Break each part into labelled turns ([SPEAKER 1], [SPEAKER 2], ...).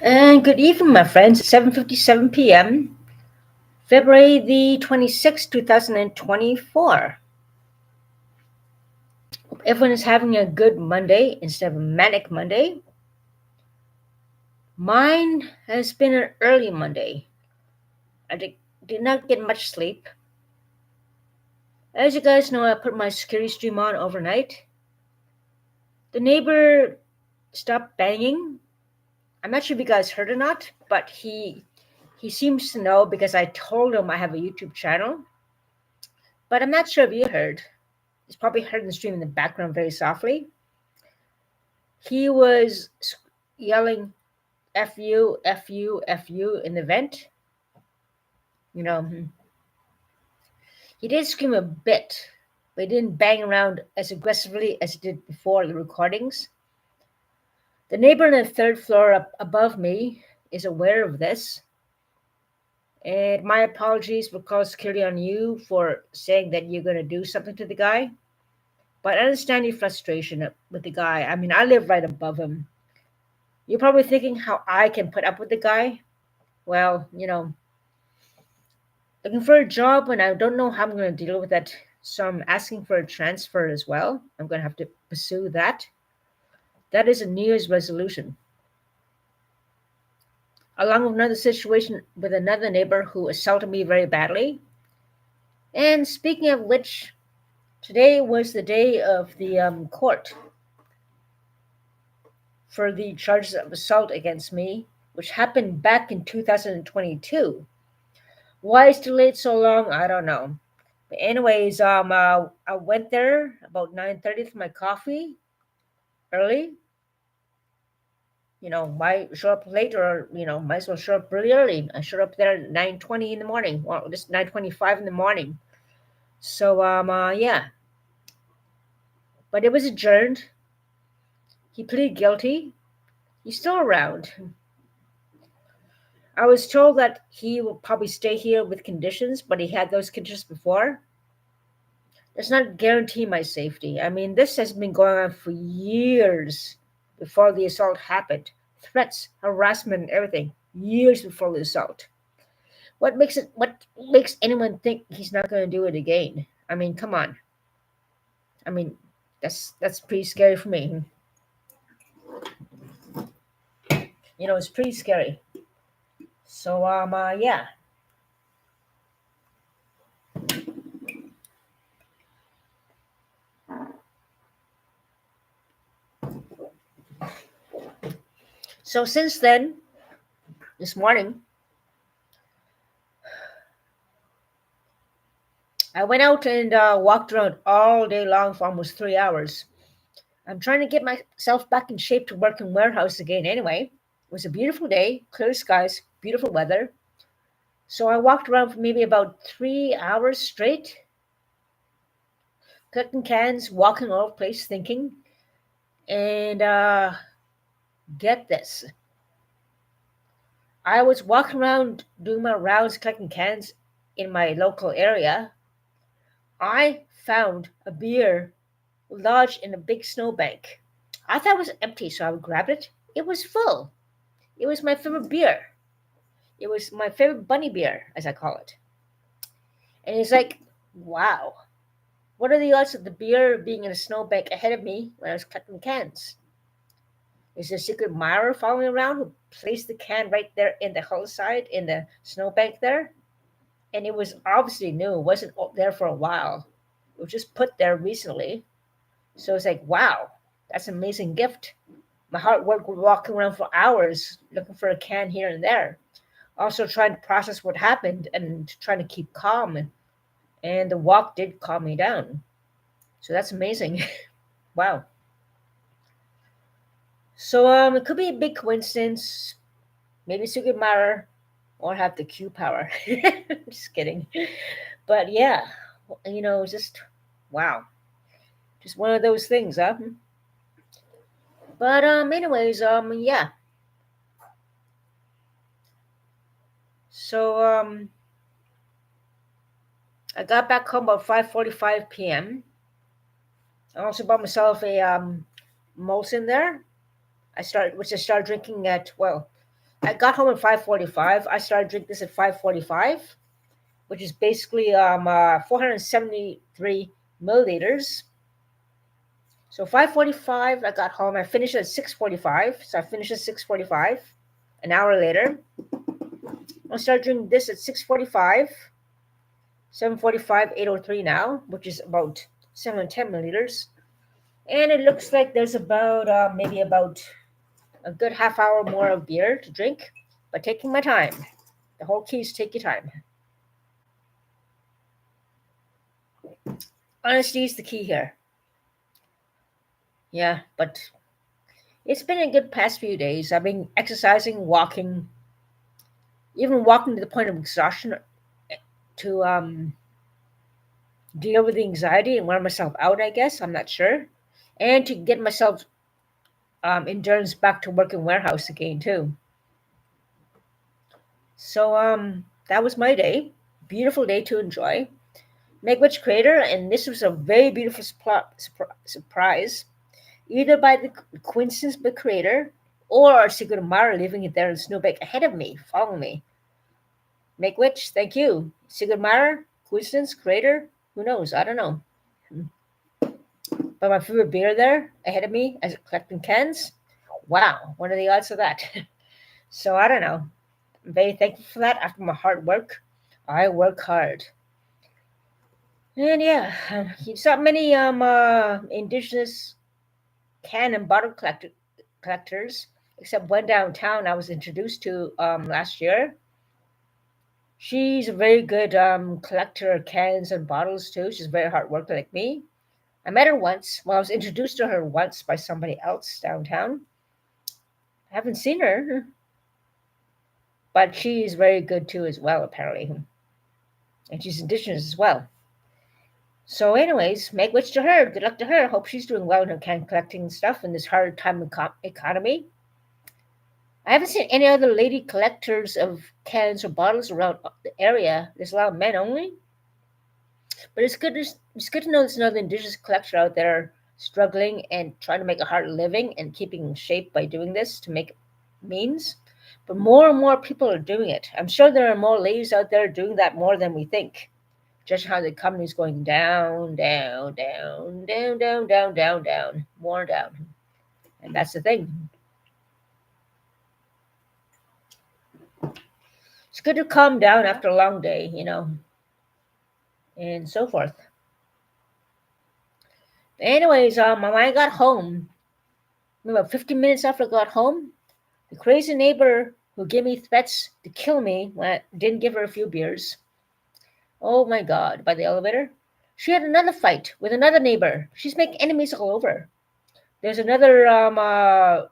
[SPEAKER 1] And good evening, my friends. It's 7:57 p.m., February the 26th, 2024. Hope everyone is having a good Monday instead of a manic Monday. Mine has been an early Monday. I did not get much sleep. As you guys know, I put my security stream on overnight. The neighbor stopped banging. I'm not sure if you guys heard or not, but he seems to know because I told him I have a YouTube channel. But I'm not sure if you heard. It's probably heard in the stream in the background very softly. He was yelling "F you, F you, F you" in the vent. You know, he did scream a bit, but he didn't bang around as aggressively as he did before the recordings. The neighbor on the third floor up above me is aware of this. And my apologies for calling security on you for saying that you're going to do something to the guy. But I understand your frustration with the guy. I mean, I live right above him. You're probably thinking how I can put up with the guy. Well, looking for a job and I don't know how I'm going to deal with that. So I'm asking for a transfer as well. I'm going to have to pursue that. That is a New Year's resolution. Along with another situation with another neighbor who assaulted me very badly. And speaking of which, today was the day of the court for the charges of assault against me, which happened back in 2022. Why it's delayed so long, I don't know. But anyways, I went there about 9:30 for my coffee early. Why show up late or might as well show up really early. I showed up there at 9:20 in the morning. Well, just 9:25 in the morning. So yeah, but it was adjourned. He pleaded guilty. He's still around. I was told that he will probably stay here with conditions, but he had those conditions before. Does not guarantee my safety. I mean, this has been going on for years before the assault happened. Threats, harassment, and everything. Years before the assault. What makes anyone think he's not going to do it again? I mean, come on. I mean, that's pretty scary for me. It's pretty scary. So yeah. So since then, this morning, I went out and walked around all day long for almost 3 hours. I'm trying to get myself back in shape to work in warehouse again anyway. It was a beautiful day, clear skies, beautiful weather. So I walked around for maybe about 3 hours straight, collecting cans, walking all over the place, thinking. And get this. I was walking around doing my rounds, collecting cans in my local area. I found a beer lodged in a big snowbank. I thought it was empty, so I grabbed it. It was full. It was my favorite beer. It was my favorite bunny beer, as I call it. And it's like, wow, what are the odds of the beer being in a snowbank ahead of me when I was collecting cans? Is there a secret admirer following around who placed the can right there in the hillside in the snowbank there? And it was obviously new. It wasn't there for a while. It was just put there recently. So it's like, wow, that's an amazing gift. My heart worked walking around for hours looking for a can here and there. Also trying to process what happened and trying to keep calm. And the walk did calm me down. So that's amazing. Wow. So it could be a big coincidence. Maybe Secret Matter or have the Q power. Just kidding. But yeah, just wow. Just one of those things, huh? But anyways, yeah. So I got back home about 5:45 p.m. I also bought myself a Molson there. I started drinking at, well, I got home at 5:45. I started drinking this at 5:45, which is basically 473 milliliters. So 5:45, I got home. I finished at 6:45. So I finished at 6:45. An hour later, I started drinking this at 6:45, 7:45, 8:03 now, which is about 710 milliliters. And it looks like there's about maybe about a good half hour more of beer to drink, but taking my time. The whole key is take your time. Honesty is the key here. Yeah, but it's been a good past few days. I've been exercising, walking, even walking to the point of exhaustion to deal with the anxiety and wear myself out, I guess. I'm not sure. And to get myself endurance back to work in warehouse again, too. So that was my day. Beautiful day to enjoy. Make Witch Crater, and this was a very beautiful surprise, either by the coincidence of the creator or Sigurd Mara living it there in Snowbeck ahead of me, following me. Make Witch, thank you. Sigurd Mara, coincidence, creator, who knows? I don't know. But my favorite beer there ahead of me as collecting cans. Wow, what are the odds of that? So I don't know. I'm very thankful for that after my hard work. I work hard. And yeah, you saw many indigenous can and bottle collectors, except one downtown I was introduced to last year. She's a very good collector of cans and bottles too. She's very hard worker like me. I met her once. Well, I was introduced to her once by somebody else downtown. I haven't seen her, but she's very good too as well, apparently. And she's indigenous as well. So, anyways, make wish to her. Good luck to her. Hope she's doing well in her can collecting and stuff in this hard time economy. I haven't seen any other lady collectors of cans or bottles around the area. There's a lot of men only. But it's good to know there's another indigenous collector out there struggling and trying to make a hard living and keeping in shape by doing this to make means. But more and more people are doing it. I'm sure there are more ladies out there doing that more than we think. Just how the economy is going down, down, down, down, down, down, down, down, more down. And that's the thing. It's good to calm down after a long day, and so forth. Anyways, when I got home, about 15 minutes after I got home, the crazy neighbor who gave me threats to kill me when I didn't give her a few beers. Oh my God, by the elevator. She had another fight with another neighbor. She's making enemies all over. There's another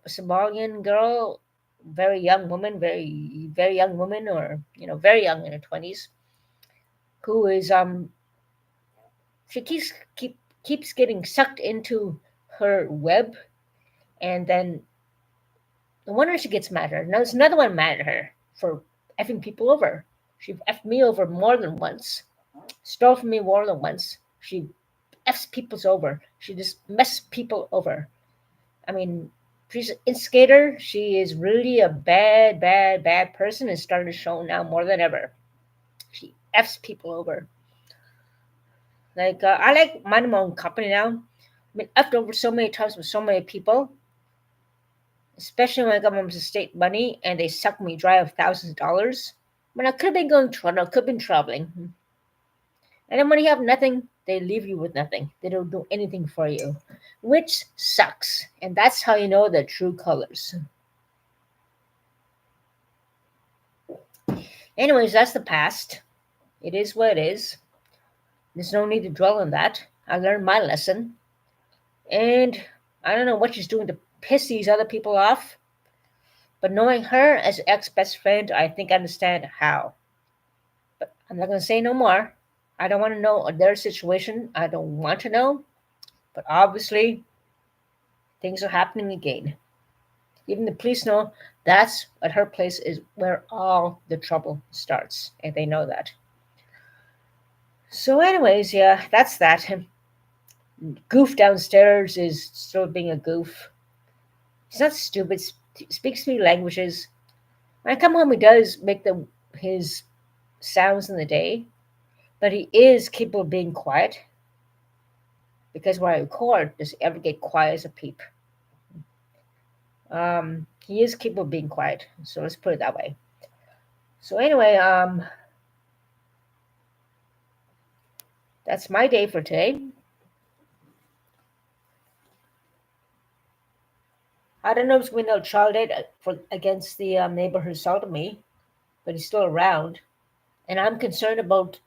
[SPEAKER 1] Somalian girl, very young woman, very young woman, or very young in her 20s, who is she keeps getting sucked into her web, and then no wonder she gets mad at her. Now there's another one mad at her for effing people over. She effed me over more than once, stole from me more than once. She effs people's over. She just messes people over. I mean, she's an instigator. She is really a bad, bad, bad person and starting to show now more than ever. She F's people over. Like, I like minding my own company now. I've been effed over so many times with so many people, especially when I got my state money and they sucked me dry of thousands of dollars. When I could have been going to Toronto, I could have been traveling. And then when you have nothing, they leave you with nothing. They don't do anything for you, which sucks. And that's how you know their true colors. Anyways, that's the past. It is what it is. There's no need to dwell on that. I learned my lesson. And I don't know what she's doing to piss these other people off. But knowing her as ex-best friend, I think I understand how. But I'm not going to say no more. I don't want to know their situation. I don't want to know. But obviously, things are happening again. Even the police know that's at her place is where all the trouble starts. And they know that. So anyways, yeah, that's that. Goof downstairs is still being a goof. He's not stupid. Speaks 3 languages. When I come home, he does make his sounds in the day, but he is capable of being quiet because when I record, does he ever get quiet as a peep? He is capable of being quiet, so let's put it that way. So anyway, that's my day for today. I don't know if it's going to child it for against the neighbor who assaulted me, but he's still around, and I'm concerned about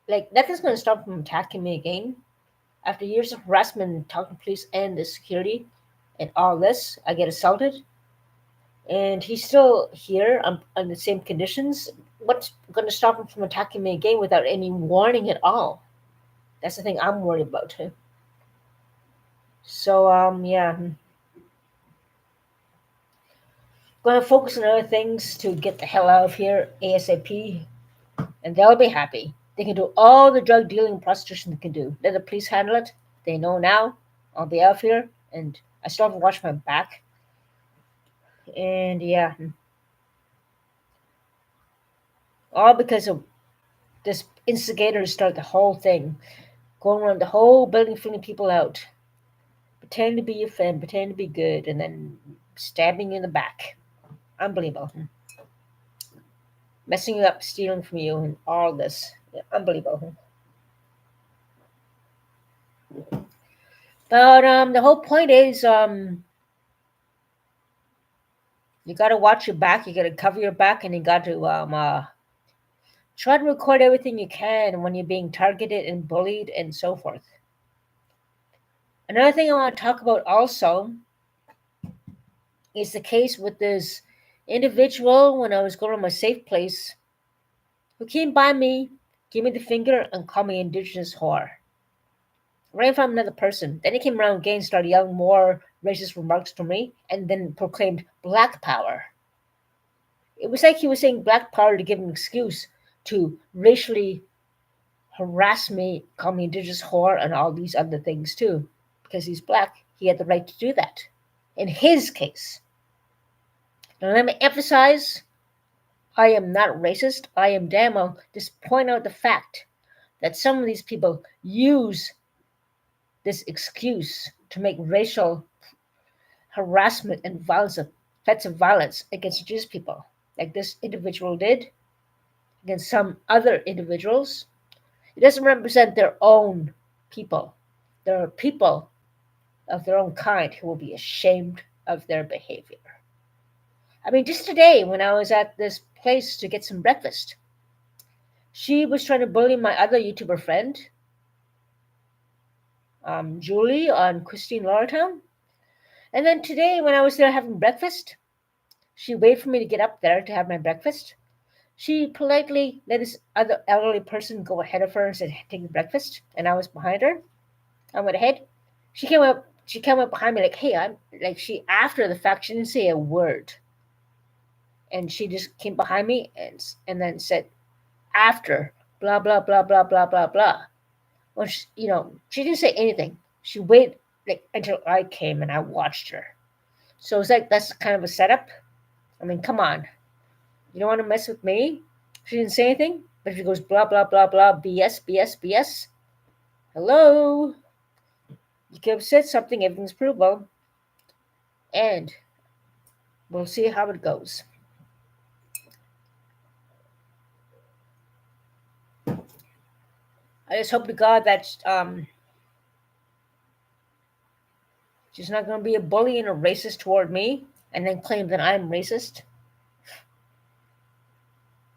[SPEAKER 1] like nothing's going to stop him from attacking me again. After years of harassment, talking to police and the security, and all this, I get assaulted, and he's still here on the same conditions. What's going to stop him from attacking me again without any warning at all? That's the thing I'm worried about. So yeah, going to focus on other things to get the hell out of here ASAP, and they'll be happy. They can do all the drug dealing and prostitution they can do. Let the police handle it. They know now. I'll be out here, and I still have to watch my back. And yeah, all because of this instigator started the whole thing, going around the whole building, feeling people out, pretending to be your friend, pretending to be good, and then stabbing you in the back. Unbelievable. Messing you up, stealing from you, and all this. Yeah, unbelievable. But the whole point is you got to watch your back, you got to cover your back, and you got to try to record everything you can when you're being targeted and bullied and so forth. Another thing I want to talk about also is the case with this individual when I was going to my safe place who came by me, gave me the finger, and called me indigenous whore. Right from another person. Then he came around again, started yelling more racist remarks to me, and then proclaimed black power. It was like he was saying black power to give him an excuse to racially harass me, call me indigenous whore, and all these other things too. Because he's black, he had the right to do that. In his case. Now let me emphasize, I am not racist. I am damn well just point out the fact that some of these people use this excuse to make racial harassment and violence, threats of violence against Jewish people, like this individual did against some other individuals. It doesn't represent their own people. There are people of their own kind who will be ashamed of their behavior. I mean, just today when I was at this place to get some breakfast, she was trying to bully my other YouTuber friend, Julie on Christine Lauratown. And then today when I was there having breakfast, she waited for me to get up there to have my breakfast. She politely let this other elderly person go ahead of her and said, take the breakfast. And I was behind her. I went ahead. She came up behind me like, hey, I'm like she after the fact, she didn't say a word. And she just came behind me and then said, after, blah, blah, blah, blah, blah, blah, blah. Well, she didn't say anything. She waited like until I came and I watched her. So it's like that's kind of a setup. I mean, come on. You don't want to mess with me? She didn't say anything, but she goes blah blah blah blah BS BS BS. Hello. You could have said something, everything's provable. And we'll see how it goes. I just hope to God that she's not going to be a bully and a racist toward me and then claim that I'm racist.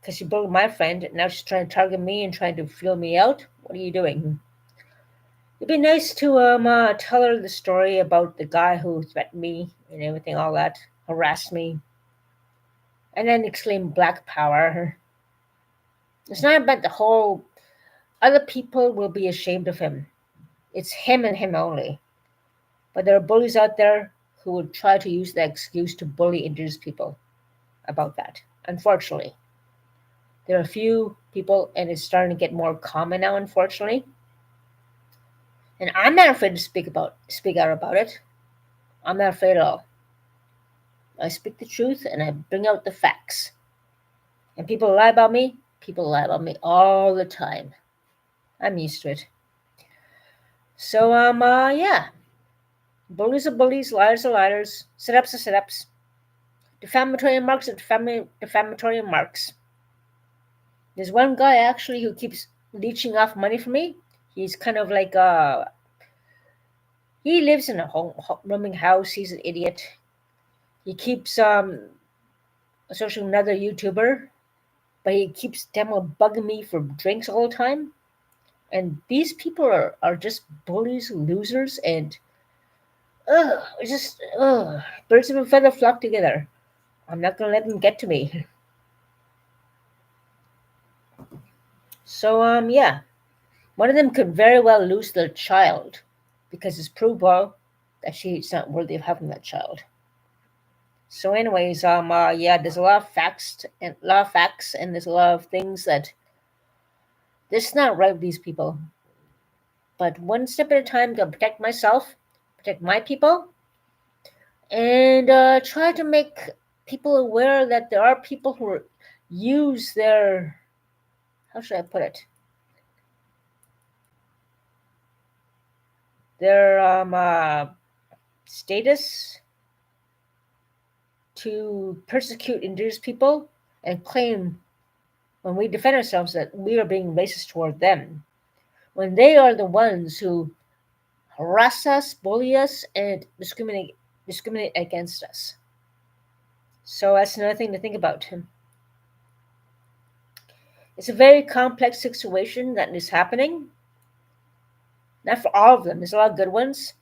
[SPEAKER 1] Because she bullied my friend, and now she's trying to target me and trying to feel me out. What are you doing? It'd be nice to tell her the story about the guy who threatened me and everything, all that, harassed me, and then exclaim black power. It's not about the whole. Other people will be ashamed of him. It's him and him only. But there are bullies out there who would try to use that excuse to bully indigenous people about that. Unfortunately, there are a few people, and it's starting to get more common now. Unfortunately, and I'm not afraid to speak out about it. I'm not afraid at all. I speak the truth and I bring out the facts. And people lie about me. People lie about me all the time. I'm used to it. So yeah, bullies are bullies, liars are liars, sit-ups are sit-ups, defamatory remarks are defamatory remarks. There's one guy actually who keeps leeching off money from me. He's kind of like he lives in a rooming house. He's an idiot. He keeps associating with another YouTuber, but he keeps demo bugging me for drinks all the time. And these people are just bullies, losers, and it's just birds of a feather flock together. I'm not gonna let them get to me. So yeah, one of them could very well lose their child because it's provable that she's not worthy of having that child. So, anyways, yeah, there's a lot of facts, and there's a lot of things that this is not right with these people. But one step at a time, I'm gonna protect myself, protect my people, and try to make people aware that there are people who use their, how should I put it, their status to persecute indigenous people and claim when we defend ourselves that we are being racist toward them, when they are the ones who harass us, bully us, and discriminate against us. So that's another thing to think about. It's a very complex situation that is happening. Not for all of them. There's a lot of good ones,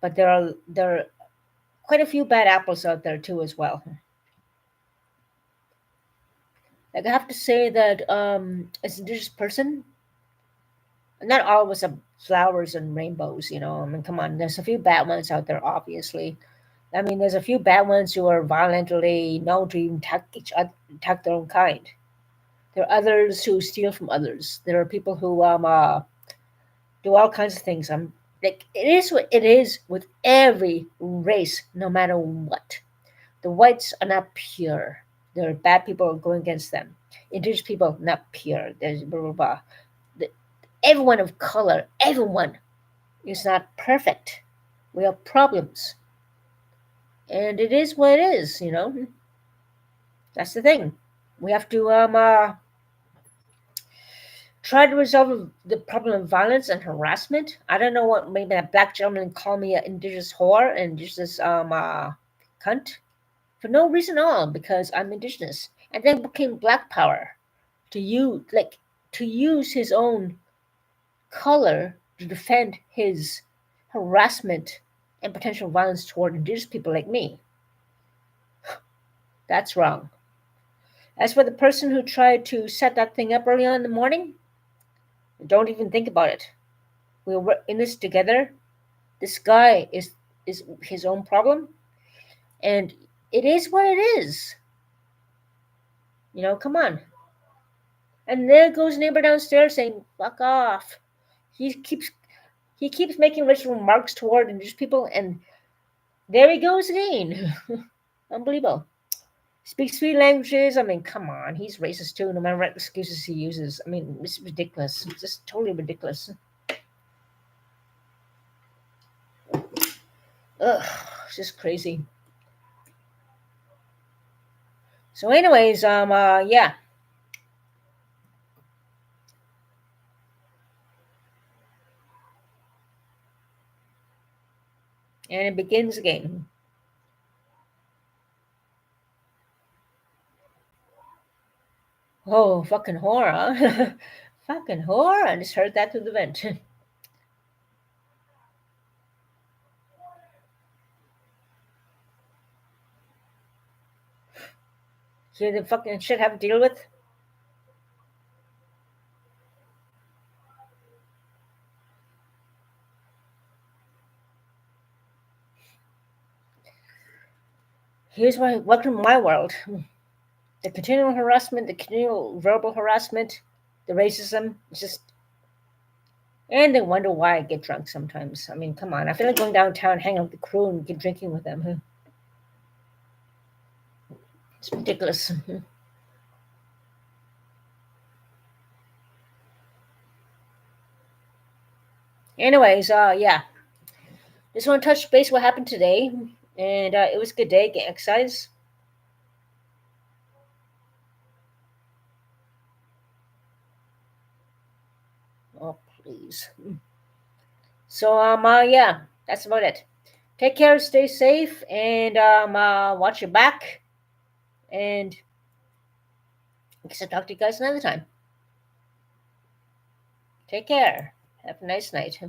[SPEAKER 1] but there are quite a few bad apples out there too as well. Like I have to say that as an indigenous person, not all of us are flowers and rainbows. I mean, come on. There's a few bad ones out there, obviously. I mean, there's a few bad ones who are violently known to even attack their own kind. There are others who steal from others. There are people who do all kinds of things. Like it is what it is with every race, no matter what. The whites are not pure. There are bad people going against them. Indigenous people not pure. There's blah blah blah. The, everyone of color, everyone is not perfect. We have problems, and it is what it is. That's the thing. We have to try to resolve the problem of violence and harassment. I don't know what maybe that black gentleman called me an indigenous whore and indigenous cunt for no reason at all because I'm indigenous, and then became black power to use his own color to defend his harassment and potential violence toward indigenous people like me. That's wrong. As for the person who tried to set that thing up early on in the morning, don't even think about it. We're in this together. This guy is his own problem, and it is what it is. Come on. And there goes neighbor downstairs saying, "Fuck off." He keeps he keeps making racial remarks toward indigenous people, and there he goes again. Unbelievable. Speaks three languages. I mean, come on. He's racist too, no matter what excuses he uses. I mean, it's ridiculous. It's just totally ridiculous. Ugh, it's just crazy. So, anyways, yeah. And it begins again. Oh, fucking whore, huh? Fucking whore. I just heard that through the vent. Hear the fucking shit I have to deal with? Here's why. Welcome to my world. The continual harassment, the continual verbal harassment, the racism. It's just. And they wonder why I get drunk sometimes. I mean, come on. I feel like going downtown, hang out with the crew, and get drinking with them. It's ridiculous. Anyways, yeah, just want to touch base what happened today, and it was a good day. Get exercise. Oh, please. So yeah, that's about it. Take care, stay safe, and watch your back. And I guess I'll talk to you guys another time. Take care. Have a nice night.